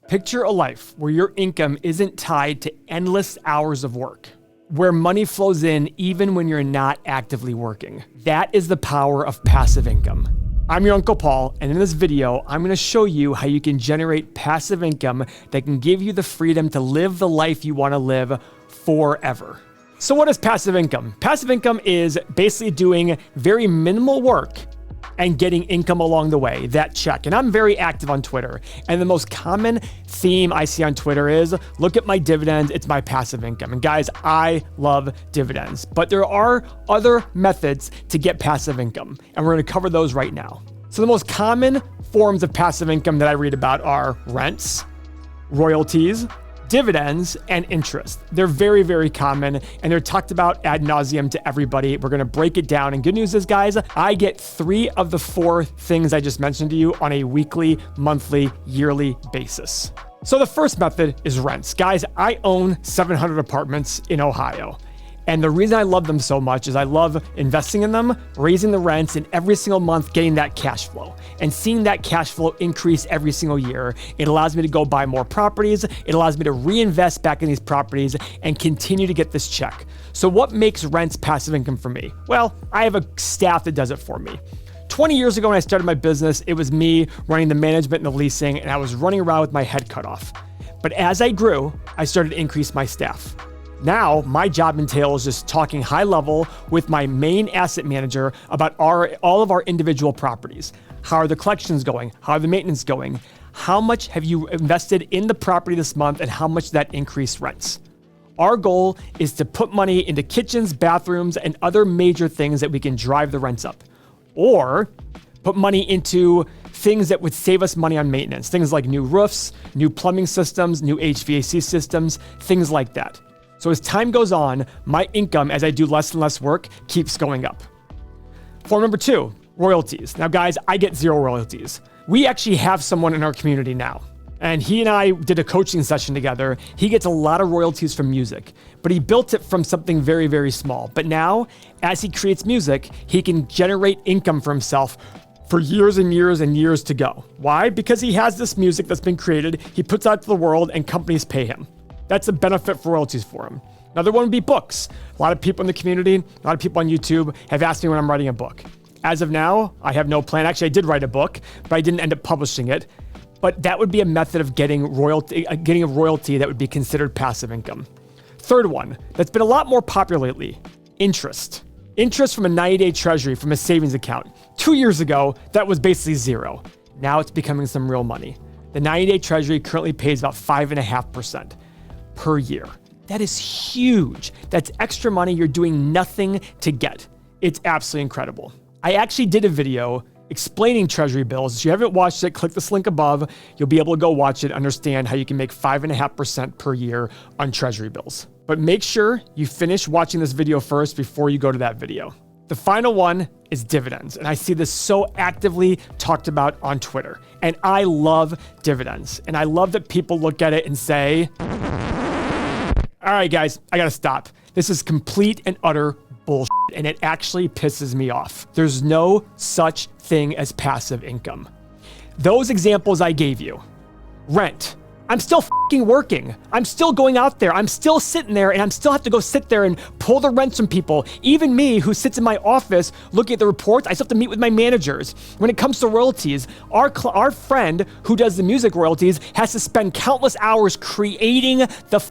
Picture a life where your income isn't tied to endless hours of work, where money flows in even when you're not actively working. That is the power of passive income. I'm your Uncle Paul, and in this video, I'm going to show you how you can generate passive income that can give you the freedom to live the life you want to live forever. So what is passive income? Passive income is basically doing very minimal work and getting income along the way, that check. And I'm very active on Twitter. And the most common theme I see on Twitter is, look at my dividends, it's my passive income. And guys, I love dividends, but there are other methods to get passive income. And we're gonna cover those right now. So the most common forms of passive income that I read about are rents, royalties, dividends, and interest. They're very, very common, and they're talked about ad nauseum to everybody. We're gonna break it down. And good news is, guys, I get 3 of the 4 things I just mentioned to you on a weekly, monthly, yearly basis. So the first method is rents. Guys, I own 700 apartments in Ohio. And the reason I love them so much is I love investing in them, raising the rents, and every single month getting that cash flow and seeing that cash flow increase every single year. It allows me to go buy more properties. It allows me to reinvest back in these properties and continue to get this check. So what makes rents passive income for me? Well, I have a staff that does it for me. 20 years ago when I started my business, it was me running the management and the leasing, and I was running around with my head cut off. But as I grew, I started to increase my staff. Now, my job entails just talking high level with my main asset manager about all of our individual properties. How are the collections going? How are the maintenance going? How much have you invested in the property this month, and how much that increased rents? Our goal is to put money into kitchens, bathrooms, and other major things that we can drive the rents up. Or put money into things that would save us money on maintenance. Things like new roofs, new plumbing systems, new HVAC systems, things like that. So as time goes on, my income, as I do less and less work, keeps going up. Form number 2, royalties. Now guys, I get 0 royalties. We actually have someone in our community now, and he and I did a coaching session together. He gets a lot of royalties from music, but he built it from something very, very small. But now, as he creates music, he can generate income for himself for years and years and years to go. Why? Because he has this music that's been created, he puts out to the world, and companies pay him. That's a benefit for royalties for him. Another one would be books. A lot of people in the community, a lot of people on YouTube have asked me when I'm writing a book. As of now, I have no plan. Actually, I did write a book, but I didn't end up publishing it. But that would be a method of getting a royalty that would be considered passive income. Third one, that's been a lot more popular lately, interest. Interest from a 90-day treasury from a savings account. 2 years ago, that was basically 0. Now it's becoming some real money. The 90-day treasury currently pays about 5.5% per year. That is huge. That's extra money you're doing nothing to get. It's absolutely incredible. I actually did a video explaining treasury bills. If you haven't watched it, click this link above. You'll be able to go watch it, understand how you can make 5.5% per year on treasury bills. But make sure you finish watching this video first before you go to that video. The final one is dividends. And I see this so actively talked about on Twitter. And I love dividends. And I love that people look at it and say, all right, guys, I gotta stop. This is complete and utter bullshit, and it actually pisses me off. There's no such thing as passive income. Those examples I gave you, rent, I'm still fucking working. I'm still going out there. I'm still sitting there, and I'm still have to go sit there and pull the rents from people. Even me, who sits in my office looking at the reports, I still have to meet with my managers. When it comes to royalties, our friend who does the music royalties has to spend countless hours creating the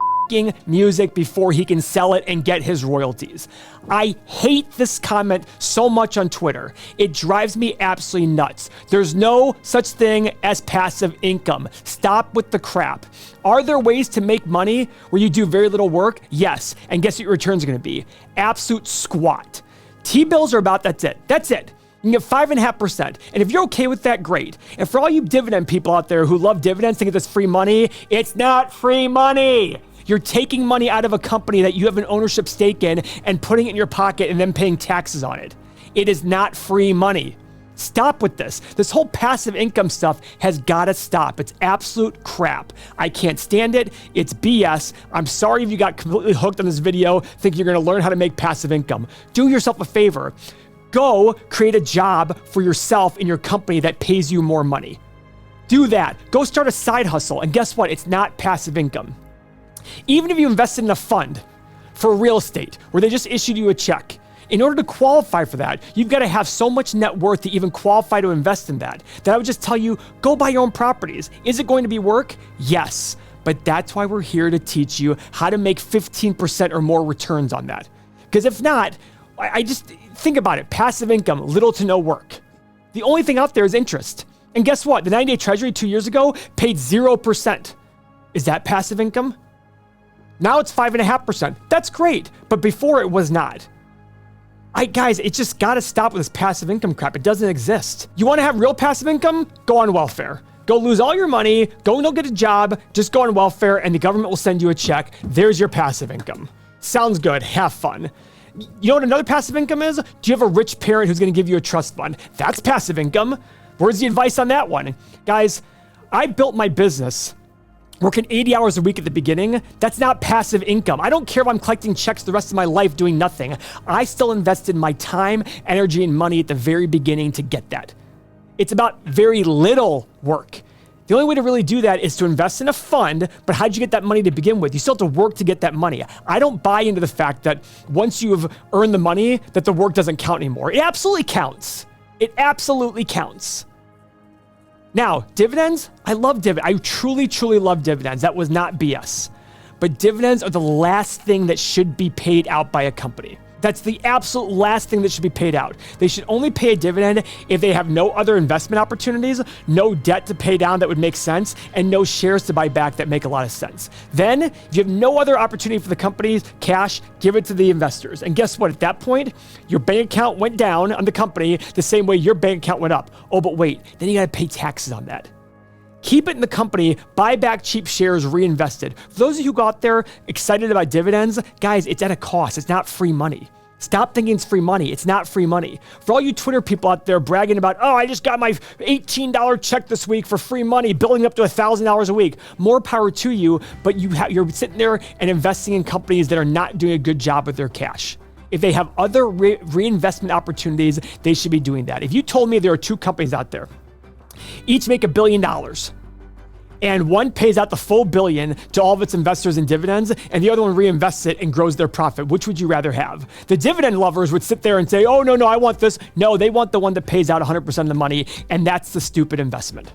music before he can sell it and get his royalties. I hate this comment so much on Twitter. It drives me absolutely nuts. There's no such thing as passive income. Stop with the crap. Are there ways to make money where you do very little work? Yes. And guess what your returns are going to be? Absolute squat. T-bills are about, that's it. That's it. You can get 5.5%. And if you're okay with that, great. And for all you dividend people out there who love dividends, think it's free money, it's not free money. You're taking money out of a company that you have an ownership stake in and putting it in your pocket and then paying taxes on it. It is not free money. Stop with this. This whole passive income stuff has got to stop. It's absolute crap. I can't stand it. It's BS. I'm sorry if you got completely hooked on this video thinking you're going to learn how to make passive income. Do yourself a favor. Go create a job for yourself in your company that pays you more money. Do that. Go start a side hustle. And guess what? It's not passive income. Even if you invested in a fund for real estate where they just issued you a check, in order to qualify for that, you've got to have so much net worth to even qualify to invest in that I would just tell you, go buy your own properties. Is it going to be work? Yes. But that's why we're here to teach you how to make 15% or more returns on that. Because if not, I just think about it. Passive income, little to no work. The only thing out there is interest. And guess what? The 90-day treasury 2 years ago paid 0%. Is that passive income? Now it's 5.5%. That's great. But before it was not. Guys, it just got to stop with this passive income crap. It doesn't exist. You want to have real passive income? Go on welfare. Go lose all your money, go get a job, just go on welfare and the government will send you a check. There's your passive income. Sounds good, have fun. You know what another passive income is? Do you have a rich parent who's gonna give you a trust fund? That's passive income. Where's the advice on that one? Guys, I built my business working 80 hours a week at the beginning. That's not passive income. I don't care if I'm collecting checks the rest of my life doing nothing. I still invested my time, energy, and money at the very beginning to get that. It's about very little work. The only way to really do that is to invest in a fund, but how'd you get that money to begin with? You still have to work to get that money. I don't buy into the fact that once you've earned the money, that the work doesn't count anymore. It absolutely counts. It absolutely counts. Now, dividends, I love dividends. I truly, truly love dividends. That was not BS. But dividends are the last thing that should be paid out by a company. That's the absolute last thing that should be paid out. They should only pay a dividend if they have no other investment opportunities, no debt to pay down that would make sense, and no shares to buy back that make a lot of sense. Then, if you have no other opportunity for the company's cash, give it to the investors. And guess what? At that point, your bank account went down on the company the same way your bank account went up. Oh, but wait, then you got to pay taxes on that. Keep it in the company, buy back cheap shares, reinvested. For those of you who go out there excited about dividends, guys, it's at a cost. It's not free money. Stop thinking it's free money. It's not free money. For all you Twitter people out there bragging about, oh, I just got my $18 check this week for free money, building up to $1,000 a week. More power to you, but you're sitting there and investing in companies that are not doing a good job with their cash. If they have other reinvestment opportunities, they should be doing that. If you told me there are two companies out there, each make $1 billion, and one pays out the full $1 billion to all of its investors in dividends, and the other one reinvests it and grows their profit, which would you rather have? The dividend lovers would sit there and say, oh, no, I want this. No, they want the one that pays out 100% of the money, and that's the stupid investment.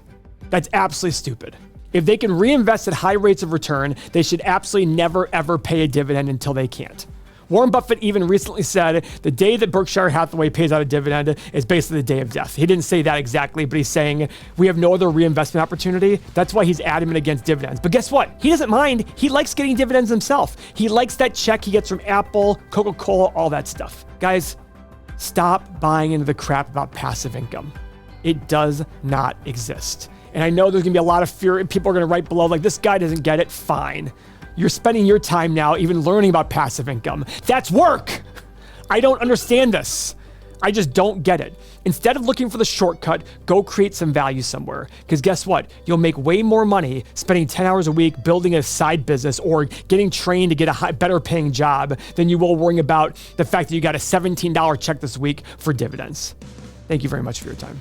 That's absolutely stupid. If they can reinvest at high rates of return, they should absolutely never, ever pay a dividend until they can't. Warren Buffett even recently said the day that Berkshire Hathaway pays out a dividend is basically the day of death. He didn't say that exactly, but he's saying we have no other reinvestment opportunity. That's why he's adamant against dividends. But guess what? He doesn't mind. He likes getting dividends himself. He likes that check he gets from Apple, Coca-Cola, all that stuff. Guys, stop buying into the crap about passive income. It does not exist. And I know there's gonna be a lot of fear and people are gonna write below like, this guy doesn't get it. Fine. You're spending your time now even learning about passive income. That's work. I don't understand this. I just don't get it. Instead of looking for the shortcut, go create some value somewhere. Because guess what? You'll make way more money spending 10 hours a week building a side business or getting trained to get a better paying job than you will worrying about the fact that you got a $17 check this week for dividends. Thank you very much for your time.